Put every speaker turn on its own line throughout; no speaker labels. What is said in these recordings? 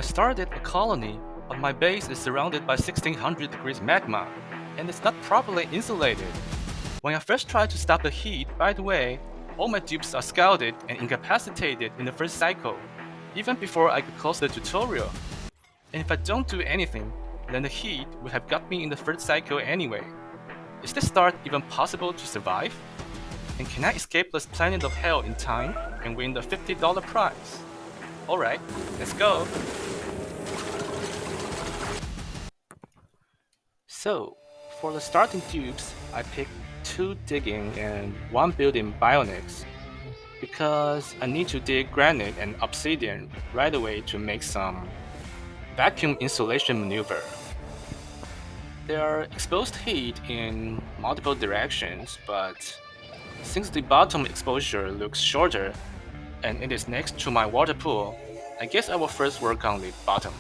I started a colony, but my base is surrounded by 1600 degrees magma, and it's not properly insulated. When I first tried to stop the heat, by the way, all my dupes are scalded and incapacitated in the first cycle, even before I could close the tutorial. And if I don't do anything, then the heat would have got me in the third cycle anyway. Is this start even possible to survive? And can I escape this planet of hell in time and win the $50 prize? Alright, let's go! So, for the starting tubes, I picked 2 digging and 1 building bionics because I need to dig granite and obsidian right away to make some vacuum insulation maneuver. There are exposed heat in multiple directions, but since the bottom exposure looks shorter and it is next to my water pool, I guess I will first work on the bottom.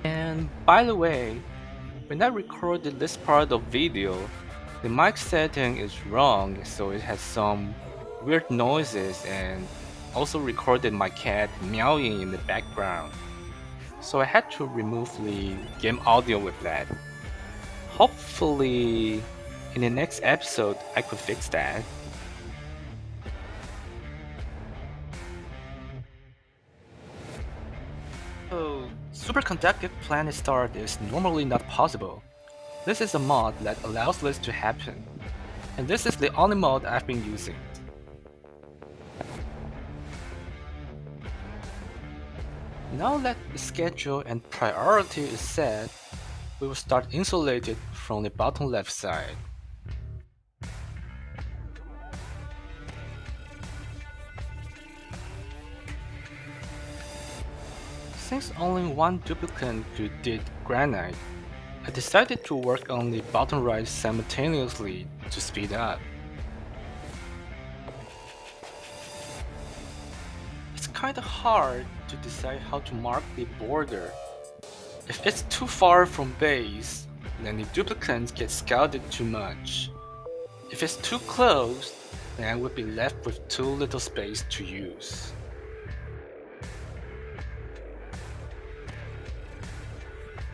And by the way, when I recorded this part of video, the mic setting is wrong, so it has some weird noises and also recorded my cat meowing in the background. So I had to remove the game audio with that. Hopefully, in the next episode, I could fix that. So, superconductive planet start is normally not possible. This is a mod that allows this to happen, and this is the only mod I've been using. Now that the schedule and priority is set, we will start insulated from the bottom left side. Since only one duplicate could dig granite, I decided to work on the bottom right simultaneously to speed up. It's kinda hard to decide how to mark the border. If it's too far from base, then the duplicates get scalded too much. If it's too close, then I would be left with too little space to use.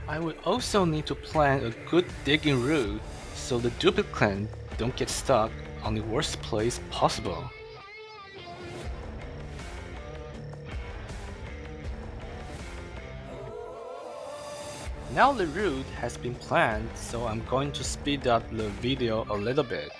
I would also need to plan a good digging route so the duplicate don't get stuck on the worst place possible. Now the route has been planned, so I'm going to speed up the video a little bit.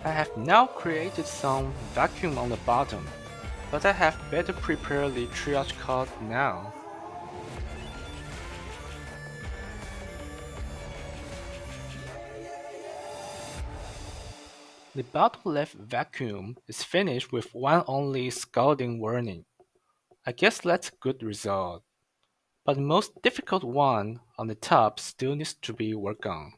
I have now created some vacuum on the bottom, but I have better prepared the triage card now. The bottom left vacuum is finished with one only scalding warning. I guess that's a good result, but the most difficult one on the top still needs to be worked on.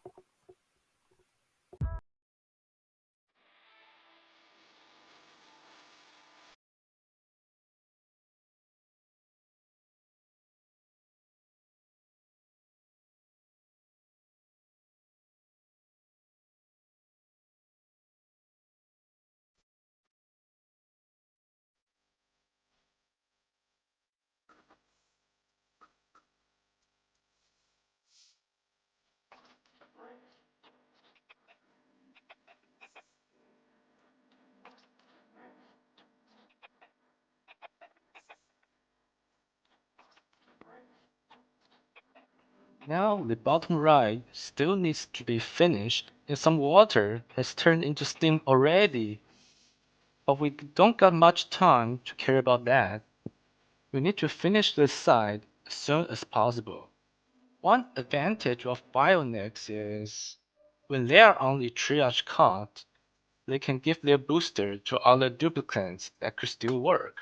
Now the bottom right still needs to be finished and some water has turned into steam already. But we don't got much time to care about that. We need to finish this side as soon as possible. One advantage of Bionics is when they are on the triage cart, they can give their booster to other duplicates that could still work.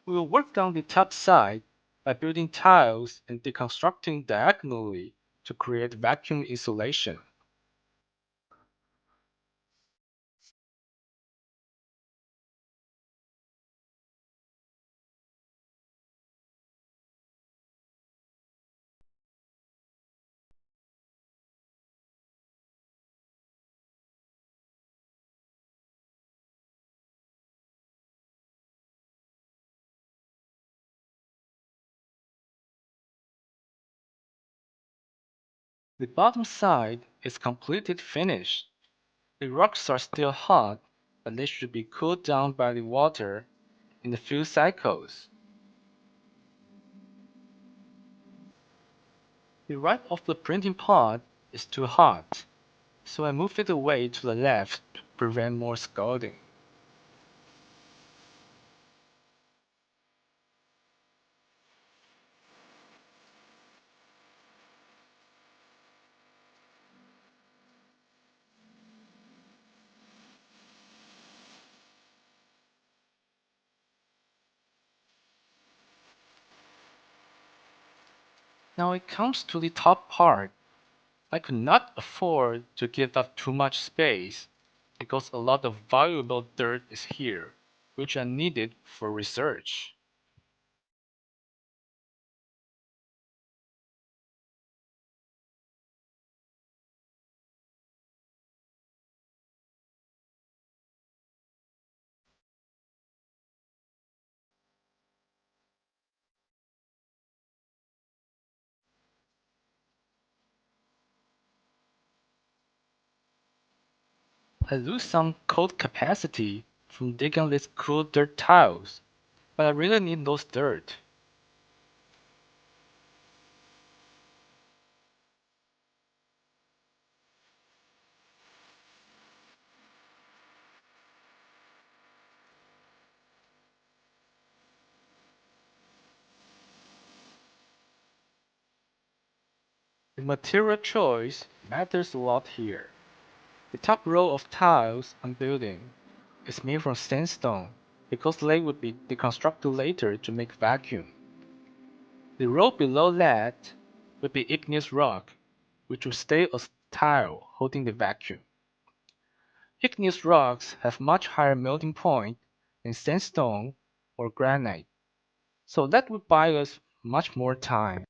We will work down the top side by building tiles and deconstructing diagonally to create vacuum insulation. The bottom side is completely finished. The rocks are still hot, but they should be cooled down by the water in a few cycles. The right of the printing pod is too hot, so I move it away to the left to prevent more scalding. Now it comes to the top part. I could not afford to give up too much space because a lot of valuable dirt is here, which I needed for research. I lose some cold capacity from digging these cool dirt tiles, but I really need those dirt. The material choice matters a lot here. The top row of tiles I'm building is made from sandstone because they would be deconstructed later to make vacuum. The row below that would be igneous rock, which will stay as tile holding the vacuum. Igneous rocks have much higher melting point than sandstone or granite, so that would buy us much more time.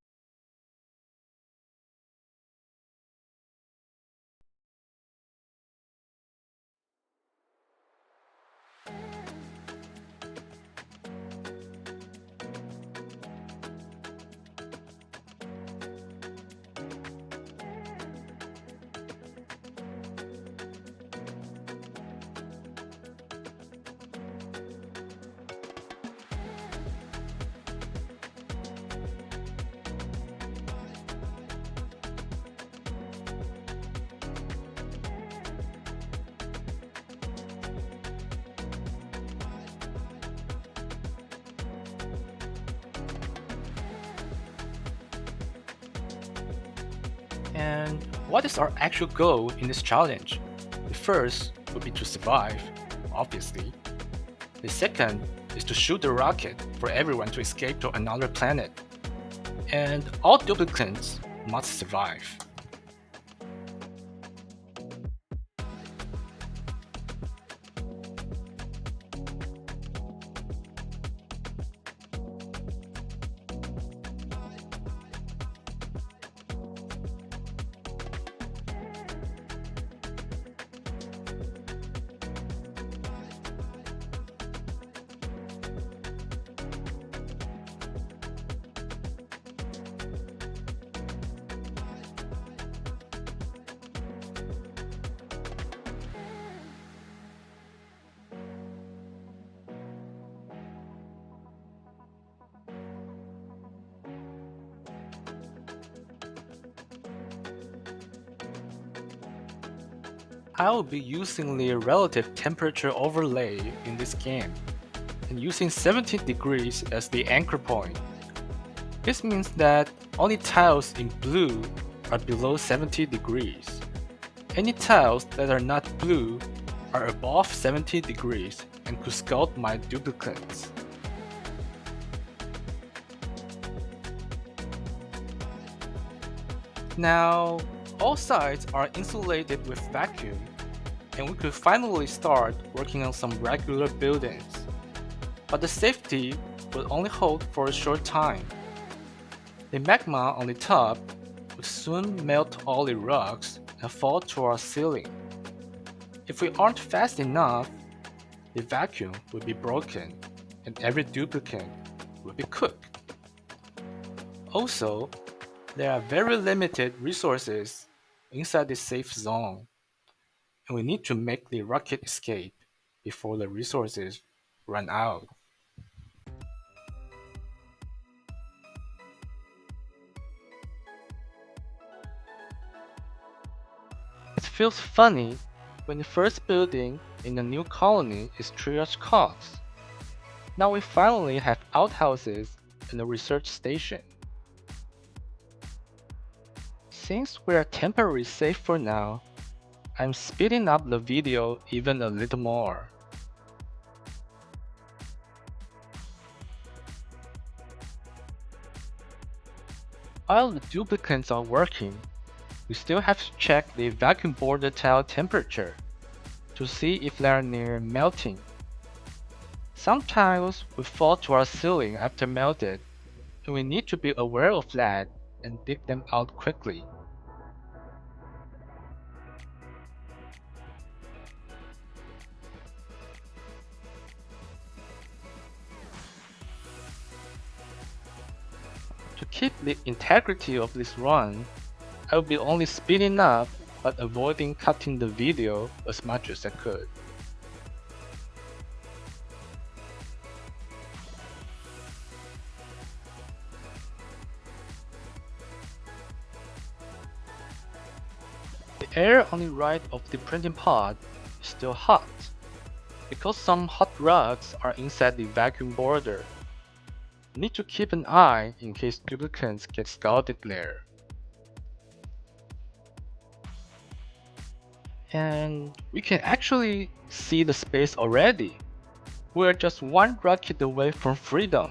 And what is our actual goal in this challenge? The first would be to survive, obviously. The second is to shoot a rocket for everyone to escape to another planet. And all duplicates must survive. I will be using the relative temperature overlay in this game, and using 17 degrees as the anchor point. This means that only tiles in blue are below 70 degrees. Any tiles that are not blue are above 70 degrees and could scald my duplicates. Now, all sides are insulated with vacuum, and we could finally start working on some regular buildings. But the safety will only hold for a short time. The magma on the top will soon melt all the rocks and fall to our ceiling. If we aren't fast enough, the vacuum will be broken and every duplicate will be cooked. Also, there are very limited resources inside the safe zone, and we need to make the rocket escape before the resources run out. It feels funny when the first building in a new colony is triage costs. Now we finally have outhouses and a research station. Since we are temporarily safe for now, I'm speeding up the video even a little more. While the duplicates are working, we still have to check the vacuum border tile temperature to see if they are near melting. Some tiles will fall to our ceiling after melted, and we need to be aware of that and dig them out quickly. To keep the integrity of this run, I will be only speeding up but avoiding cutting the video as much as I could. The air on the right of the printing pod is still hot, because some hot rocks are inside the vacuum border. Need to keep an eye in case duplicates get scalded there. And we can actually see the space already. We're just one rocket away from freedom.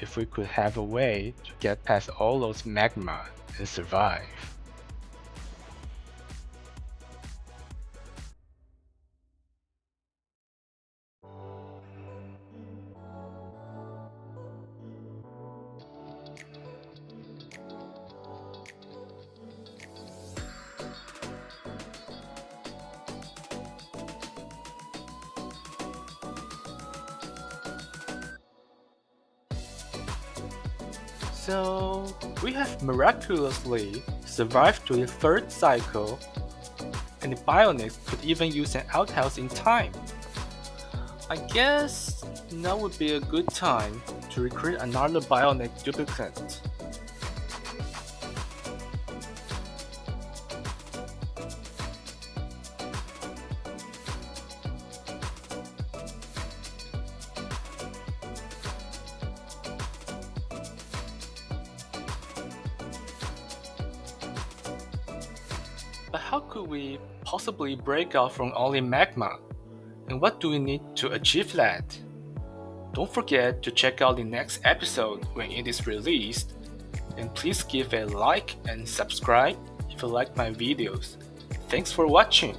If we could have a way to get past all those magma and survive. So, we have miraculously survived to the third cycle, and the Bionics could even use an outhouse in time. I guess now would be a good time to recruit another Bionic duplicate. But how could we possibly break out from only magma? And what do we need to achieve that? Don't forget to check out the next episode when it is released, and please give a like and subscribe if you like my videos. Thanks for watching!